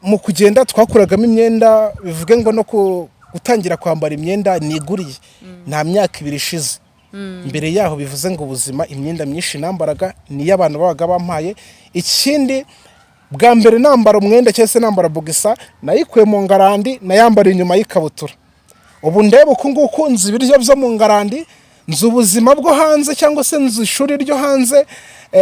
mu kugenda twakuragamo imyenda bivuge ngo no gutangira kwambara imyenda niguriye nta myaka 2 ishize mbere yaho bivuze ngo ubuzima imyenda myinshi nambaraga niyo abantu babaga bampaye ikindi bwa mbere nambara umwenda cyese nambara bogisa nayikuye mu ngarandi nayambara inyuma y'ikabutura ubu ndebe uko nguko nzi ibiryo byo mu ngarandi nzi ubuzima bwo hanze cyangwa se nzi ishuri ryo hanze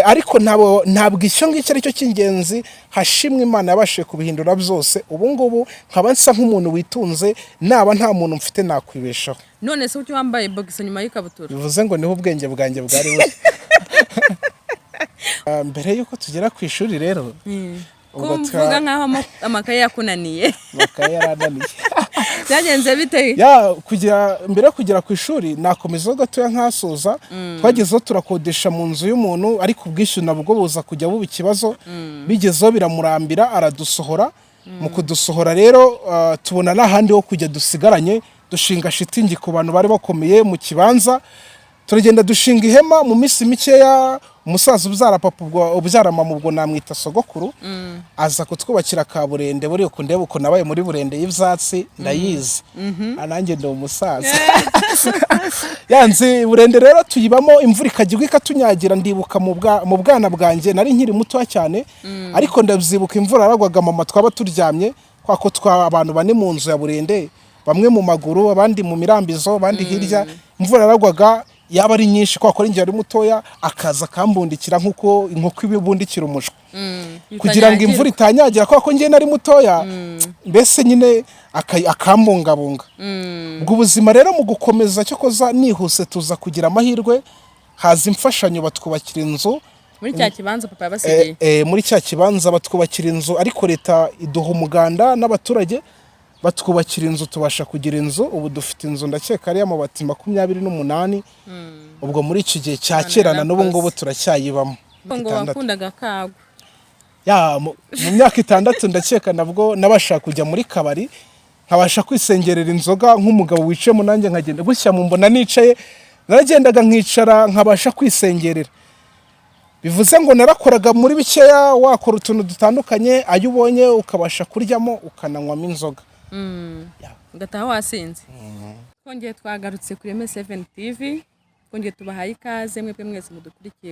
ariko ntabwo icyo ngicyo ari cyo cy'ingenzi hashimwe Imana yabashije kubihindura byose ubu ngubu nkaba nsa nk'umuntu witunze naba nta muntu mfite nakwibeshaho. None se ucyo wambaye bogisa nyuma y'ikabutura bivuze ngo niho ubwenge bwanjye bwari buri mbere yuko tugera ku ishuri rero kumvuga nkaho amakaye yakunaniye amakaye yarananiye byagenze bite mbere yo kugera ku ishuri nakomeza gatoya nkasoza twagezeho turakodesha mu nzu y'umuntu ariko ubwishyu nabwo buza kujya buba ikibazo bigezeho biramurambira aradusohora mu kudusohora rero tubona n'ahandi ho kujya dusigaranye dushinga shitingi ku bantu bari bakomeye mu kibanza turagenda dushinga ihema mu minsi mikeya umusaza ubyara papa ubyara mama ubwo namwita sogokuru aza kutwubakira kaburende buri uko ndebe uko nabaye muri burende y'ivyatsi ndayizi ananjye ndo umusaza yanze burende rero tuyibamo imvura ikagirwa ikatunyagira ndibuka mu bwana bwanjye nari nkiri muto cyane ariko ndabyibuka imvura yaragwaga mama twaba turyamye kwako abantu bane mu nzu ya burende bamwe mu maguru abandi mu mirambizo abandi hirya imvura yaragwaga yaba ari nyinshi kwa kora ari mutoya akaza kambundikira nkuko inkoko ibundikira umushwa kugira ngo imvura itanyagira kwa ko ngiye nari mutoya mbese nyine akambungabunga ubwo ubuzima rero mu gukomeza cyo koza nihuse tuza kugira amahirwe haza imfashanyo batwubakira inzu muri cya kibanza papa yabasigiye muri cya kibanza batwubakira inzu ariko leta iduha umuganda n'abaturage batwubakira inzu tubasha kugira inzu ubu dufite inzu ndakeka ari y'amabati 28 ubwo muri iki gihe cya kerana n'ubu ngubu turacyayibamo ngo wakundaga kago mu myaka 6 ndakeka nabwo nabasha kujya muri kabari nkabasha kwisengerera inzoga nk'umugabo wicaye mu nanjye nkagenda gutya mu mbona nicaye naragendaga nkicara nkabasha kwisengerera bivuze ngo narakoraga muri bikeya wakora utuntu dutandukanye ayo ubonye ukabasha kuryamo ukananywamo inzoga ugataha wasinze twongeye twagarutse kuri MS7 TV twongeye tubahaye ikaze mwebwe mwese mudukurikiye